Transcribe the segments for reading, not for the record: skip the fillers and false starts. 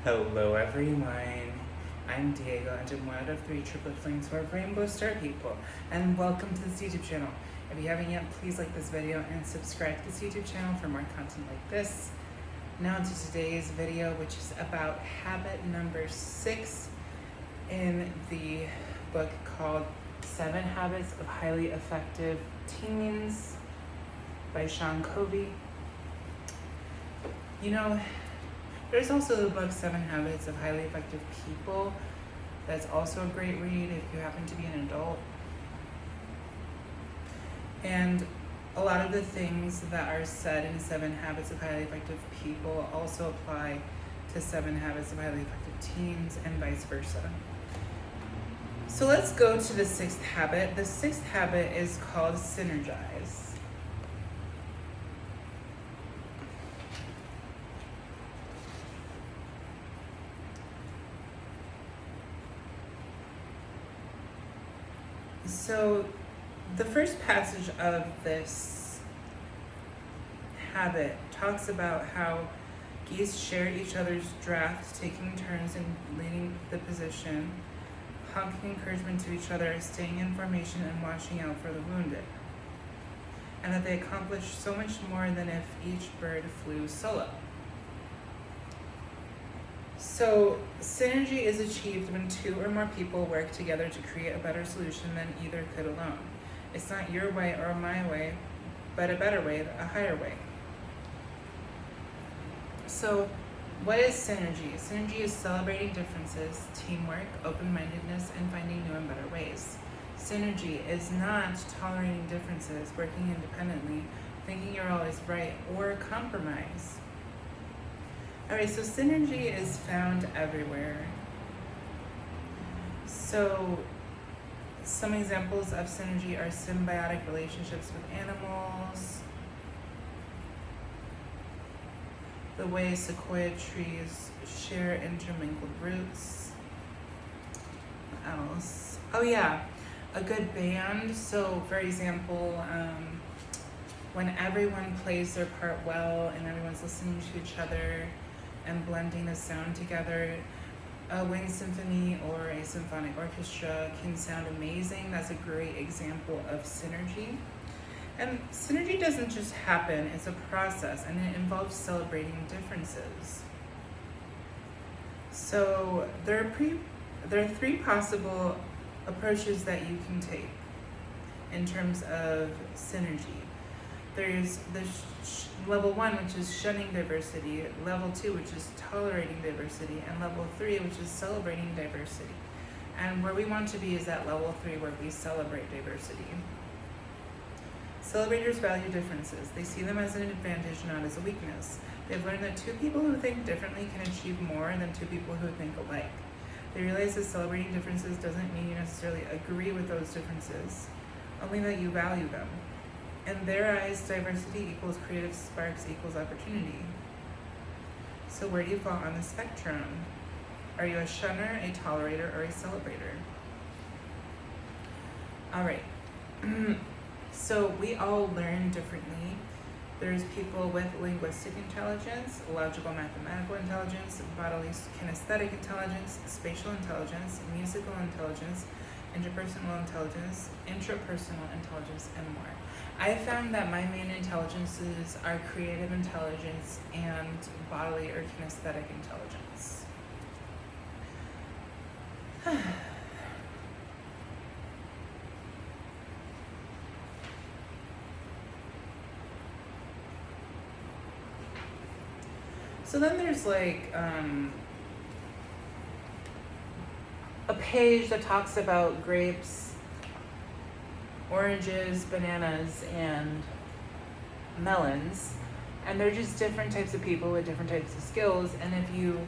Hello everyone, I'm Diego and I'm one out of 3 triplet flames who are rainbow star people, and welcome to this YouTube channel. If you haven't yet, please like this video and subscribe to this YouTube channel for more content like this. Now to today's video, which is about habit number 6 in the book called 7 Habits of Highly Effective Teens by Sean Covey. You know, there's also the book 7 Habits of Highly Effective People. That's also a great read if you happen to be an adult. And a lot of the things that are said in 7 Habits of Highly Effective People also apply to 7 Habits of Highly Effective Teens and vice versa. So let's go to the 6th habit. The 6th habit is called synergize. So the first passage of this habit talks about how geese share each other's draft, taking turns in leading the position, honking encouragement to each other, staying in formation, and watching out for the wounded. And that they accomplish so much more than if each bird flew solo. So synergy is achieved when 2 or more people work together to create a better solution than either could alone. It's not your way or my way, but a better way, a higher way. So what is synergy? Synergy is celebrating differences, teamwork, open-mindedness, and finding new and better ways. Synergy is not tolerating differences, working independently, thinking you're always right, or compromise. Alright, so synergy is found everywhere. So some examples of synergy are symbiotic relationships with animals, the way sequoia trees share intermingled roots. What else? Oh yeah, a good band. So for example, when everyone plays their part well and everyone's listening to each other and blending the sound together, a wind symphony or a symphonic orchestra can sound amazing. That's a great example of synergy. And synergy doesn't just happen, it's a process, and it involves celebrating differences. So there are 3 possible approaches that you can take in terms of synergy. There's the level 1, which is shunning diversity, level 2, which is tolerating diversity, and level 3, which is celebrating diversity. And where we want to be is at level 3, where we celebrate diversity. Celebrators value differences. They see them as an advantage, not as a weakness. They've learned that 2 people who think differently can achieve more than 2 people who think alike. They realize that celebrating differences doesn't mean you necessarily agree with those differences, only that you value them. In their eyes, diversity equals creative sparks equals opportunity. So where do you fall on the spectrum? Are you a shunner, a tolerator, or a celebrator? All right. So we all learn differently. There's people with linguistic intelligence, logical mathematical intelligence, bodily kinesthetic intelligence, spatial intelligence, musical intelligence, interpersonal intelligence, intrapersonal intelligence, and more. I found that my main intelligences are creative intelligence and bodily or kinesthetic intelligence. So then there's like a page that talks about grapes, oranges, bananas, and melons. And they're just different types of people with different types of skills. And if you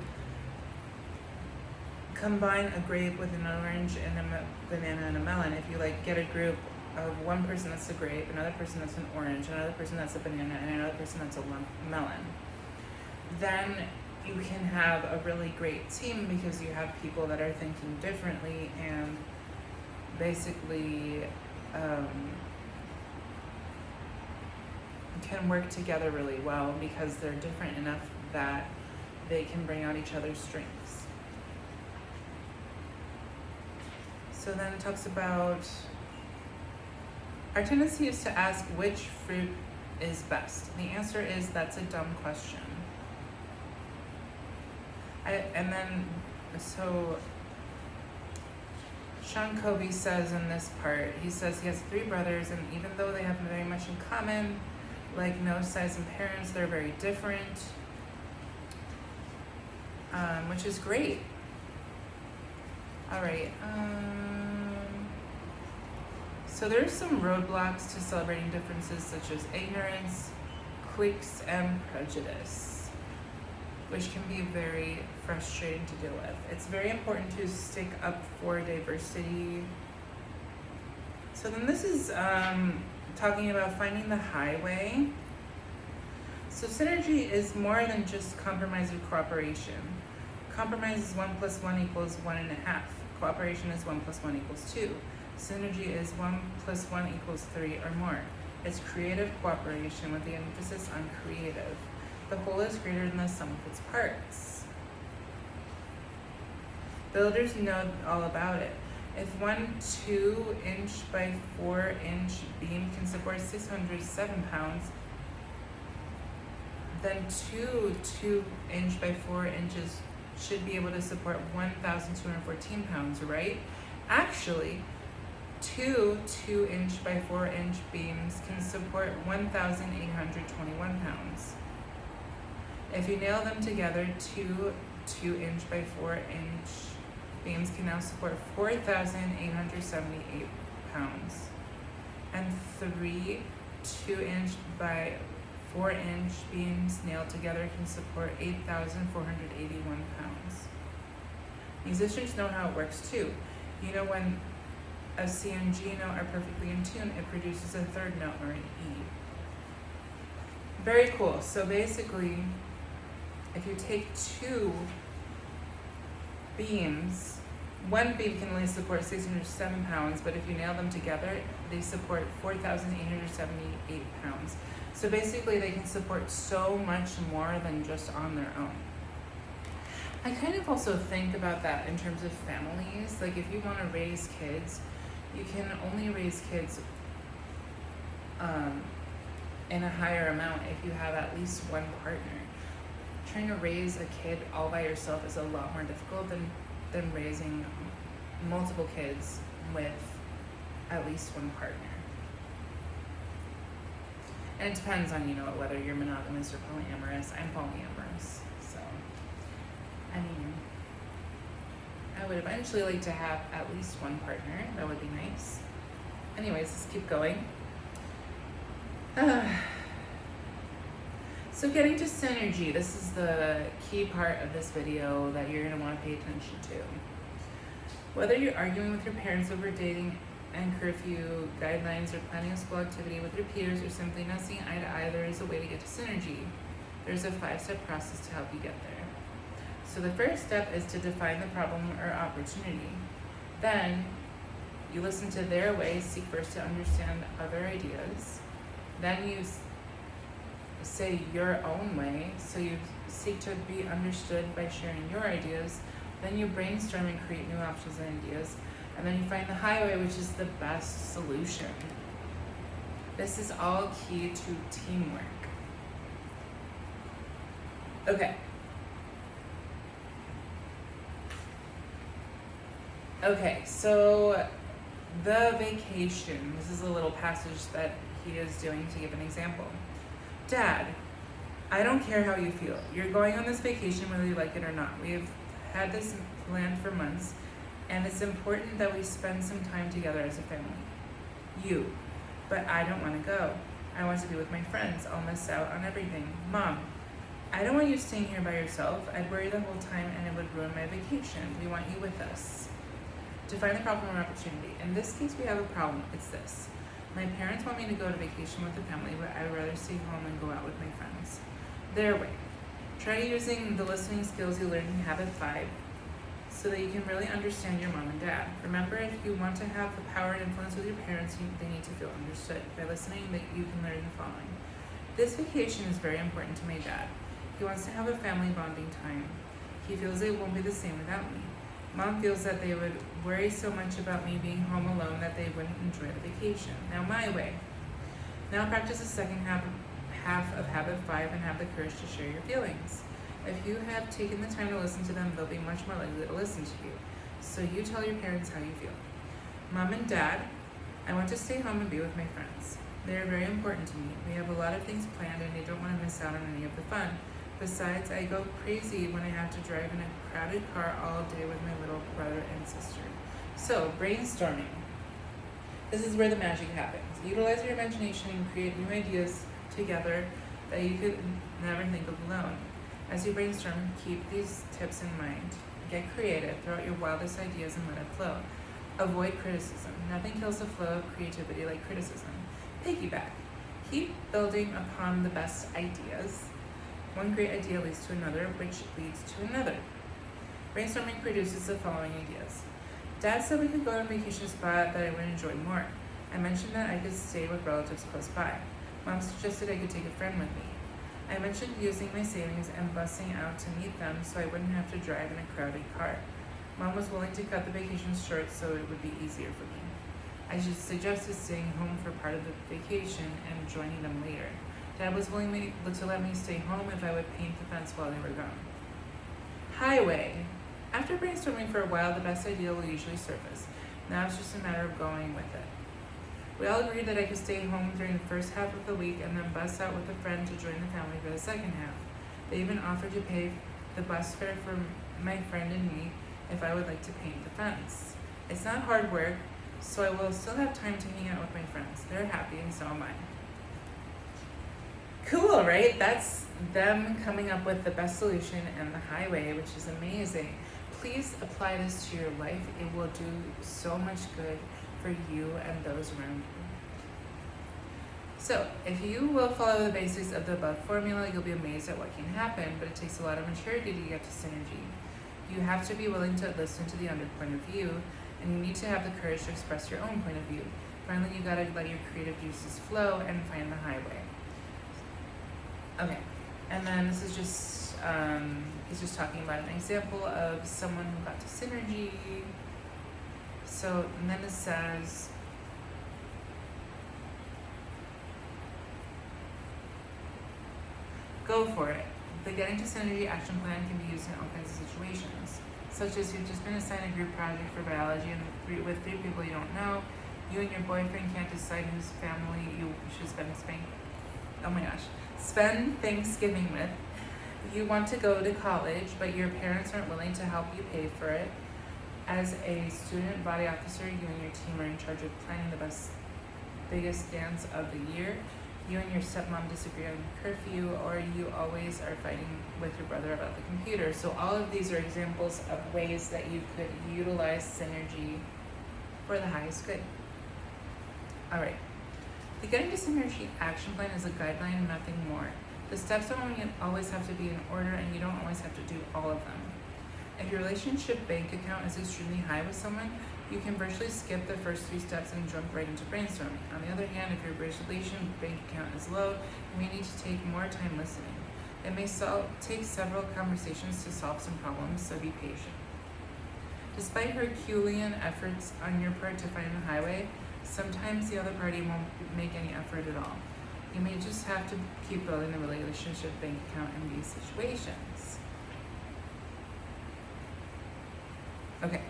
combine a grape with an orange and a banana and a melon, if you like get a group of one person that's a grape, another person that's an orange, another person that's a banana, and another person that's a melon, then you can have a really great team because you have people that are thinking differently and basically can work together really well because they're different enough that they can bring out each other's strengths. So then it talks about our tendency is to ask which fruit is best. The answer is that's a dumb question. So Sean Covey says in this part, he says he has 3 brothers, and even though they have very much in common, like nose size and parents, they're very different, which is great. All right. So there's some roadblocks to celebrating differences, such as ignorance, cliques, and prejudice, which can be very frustrating to deal with. It's very important to stick up for diversity. So then this is talking about finding the highway. So synergy is more than just compromise or cooperation. Compromise is 1 + 1 = 1.5. Cooperation is 1 + 1 = 2. Synergy is 1 + 1 = 3 or more. It's creative cooperation with the emphasis on creative. The whole is greater than the sum of its parts. Builders know all about it. If one 2-inch by 4-inch beam can support 607 pounds, then 2 2-inch by 4 inches should be able to support 1,214 pounds, right? Actually, 2 2-inch by 4-inch beams can support 1,821 pounds. If you nail them together, 2 2-inch by 4-inch beams can now support 4,878 pounds. And 3 2-inch by 4-inch beams nailed together can support 8,481 pounds. Musicians know how it works too. You know, when a C and G note are perfectly in tune, it produces a third note, or an E. Very cool. So basically, if you take 2 beams, one beam can only support 607 pounds, but if you nail them together, they support 4,878 pounds. So basically, they can support so much more than just on their own. I kind of also think about that in terms of families. Like, if you want to raise kids, you can only raise kids in a higher amount if you have at least one partner. Trying to raise a kid all by yourself is a lot more difficult than raising multiple kids with at least one partner. And it depends on, whether you're monogamous or polyamorous. I'm polyamorous, so, I mean, I would eventually like to have at least one partner. That would be nice. Anyways, let's keep going. So getting to synergy, this is the key part of this video that you're going to want to pay attention to. Whether you're arguing with your parents over dating and curfew guidelines, or planning a school activity with your peers, or simply not seeing eye to eye, there is a way to get to synergy. There's a 5-step process to help you get there. So the first step is to define the problem or opportunity. Then you listen to their way, seek first to understand other ideas. Then you say your own way, so you seek to be understood by sharing your ideas. Then you brainstorm and create new options and ideas. And then you find the highway, which is the best solution. This is all key to teamwork. Okay, so the vacation. This is a little passage that he is doing to give an example. Dad, I don't care how you feel. You're going on this vacation whether you like it or not. We've had this planned for months, and it's important that we spend some time together as a family. But I don't want to go. I want to be with my friends. I'll miss out on everything. Mom, I don't want you staying here by yourself. I'd worry the whole time and it would ruin my vacation. We want you with us. Define the problem or opportunity. In this case, we have a problem. It's this. My parents want me to go to vacation with the family, but I would rather stay home and go out with my friends. Their way. Try using the listening skills you learned in Habit 5 so that you can really understand your mom and dad. Remember, if you want to have the power and influence with your parents, they need to feel understood. By listening, that you can learn the following. This vacation is very important to my dad. He wants to have a family bonding time. He feels it won't be the same without me. Mom feels that they would worry so much about me being home alone that they wouldn't enjoy the vacation. Now my way. Now practice the second half of habit 5 and have the courage to share your feelings. If you have taken the time to listen to them, they'll be much more likely to listen to you. So you tell your parents how you feel. Mom and Dad, I want to stay home and be with my friends. They are very important to me. We have a lot of things planned and I don't want to miss out on any of the fun. Besides, I go crazy when I have to drive in a crowded car all day with my little brother and sister. So, brainstorming. This is where the magic happens. Utilize your imagination and create new ideas together that you could never think of alone. As you brainstorm, keep these tips in mind. Get creative, throw out your wildest ideas and let it flow. Avoid criticism. Nothing kills the flow of creativity like criticism. Piggyback. Keep building upon the best ideas. One great idea leads to another, which leads to another. Brainstorming produces the following ideas. Dad said we could go to a vacation spot that I would enjoy more. I mentioned that I could stay with relatives close by. Mom suggested I could take a friend with me. I mentioned using my savings and busing out to meet them so I wouldn't have to drive in a crowded car. Mom was willing to cut the vacation short so it would be easier for me. I suggested staying home for part of the vacation and joining them later. Dad was willing to let me stay home if I would paint the fence while they were gone. Highway. After brainstorming for a while, the best idea will usually surface. Now it's just a matter of going with it. We all agreed that I could stay home during the first half of the week and then bus out with a friend to join the family for the second half. They even offered to pay the bus fare for my friend and me if I would like to paint the fence. It's not hard work, so I will still have time to hang out with my friends. They're happy and so am I. Cool, right? That's them coming up with the best solution and the highway, which is amazing. Please apply this to your life. It will do so much good for you and those around you. So, if you will follow the basics of the above formula, you'll be amazed at what can happen, but it takes a lot of maturity to get to synergy. You have to be willing to listen to the other point of view, and you need to have the courage to express your own point of view. Finally, you gotta let your creative juices flow and find the highway. Okay, and then this is just, he's just talking about an example of someone who got to synergy. So, and then it says, go for it. The Getting to Synergy action plan can be used in all kinds of situations, such as you've just been assigned a group project for biology and with 3 people you don't know. You and your boyfriend can't decide whose family you should spend Thanksgiving with. You want to go to college, but your parents aren't willing to help you pay for it. As a student body officer, you and your team are in charge of planning the biggest dance of the year. You and your stepmom disagree on curfew, or you always are fighting with your brother about the computer. So all of these are examples of ways that you could utilize synergy for the highest good. All right. The Getting to Synergy action plan is a guideline and nothing more. The steps don't always have to be in order, and you don't always have to do all of them. If your relationship bank account is extremely high with someone, you can virtually skip the first 3 steps and jump right into brainstorming. On the other hand, if your relation bank account is low, you may need to take more time listening. It may take several conversations to solve some problems, so be patient. Despite Herculean efforts on your part to find the highway, sometimes the other party won't make any effort at all. You may just have to keep building the relationship bank account in these situations. Okay.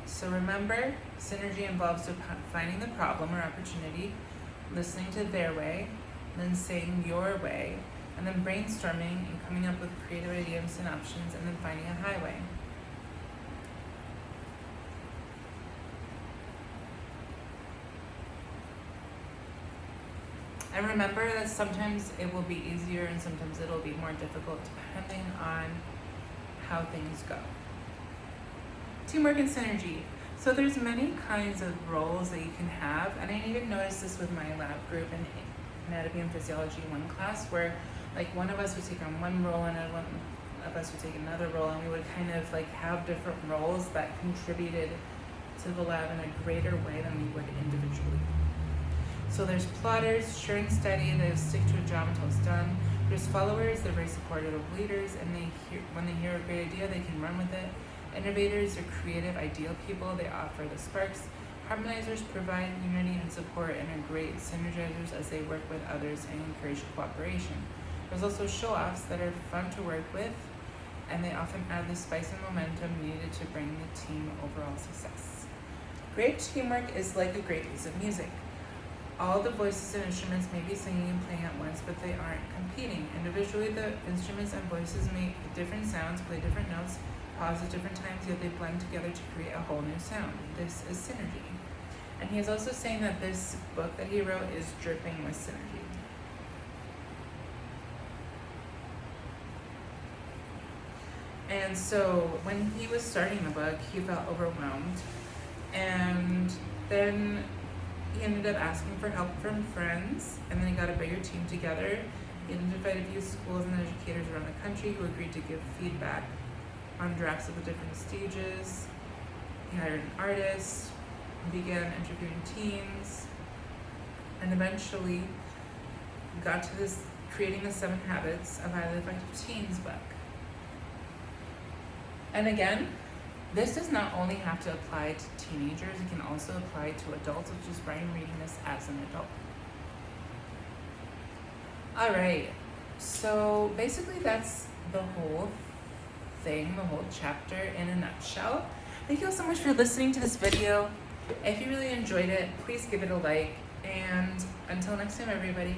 So remember, synergy involves finding the problem or opportunity, listening to their way, then saying your way, and then brainstorming and coming up with creative ideas and options, and then finding a highway. And remember that sometimes it will be easier and sometimes it'll be more difficult depending on how things go. Teamwork and synergy. So there's many kinds of roles that you can have, and I even noticed this with my lab group in Anatomy and Physiology 1 class, where like one of us would take on one role and one of us would take another role, and we would kind of like have different roles that contributed to the lab in a greater way than we would individually. So there's plotters, sure and steady, they stick to a job until it's done. There's followers, they're very supportive of leaders, and when they hear a great idea, they can run with it. Innovators are creative, ideal people, they offer the sparks. Harmonizers provide unity and support and are great synergizers as they work with others and encourage cooperation. There's also show-offs that are fun to work with, and they often add the spice and momentum needed to bring the team overall success. Great teamwork is like a great piece of music. All the voices and instruments may be singing and playing at once, but they aren't competing. Individually, the instruments and voices make different sounds, play different notes, pause at different times, yet they blend together to create a whole new sound. This is synergy. And he is also saying that this book that he wrote is dripping with synergy. And so when he was starting the book, he felt overwhelmed. And then he ended up asking for help from friends, and then he got a bigger team together. He identified a few schools and educators around the country who agreed to give feedback on drafts of the different stages. He hired an artist, began interviewing teens, and eventually got to this creating the 7 Habits of Highly Effective Teens book. And again, this does not only have to apply to teenagers, it can also apply to adults, which is why I'm reading this as an adult. All right, so basically that's the whole thing, the whole chapter in a nutshell. Thank you all so much for listening to this video. If you really enjoyed it, please give it a like. And until next time, everybody,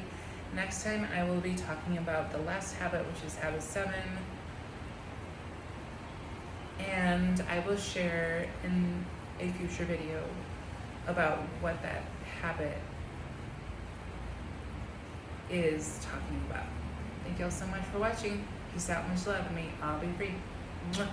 next time I will be talking about the last habit, which is habit 7. And I will share in a future video about what that habit is talking about. Thank you all so much for watching. Peace out, much love, and may all be free. Mwah.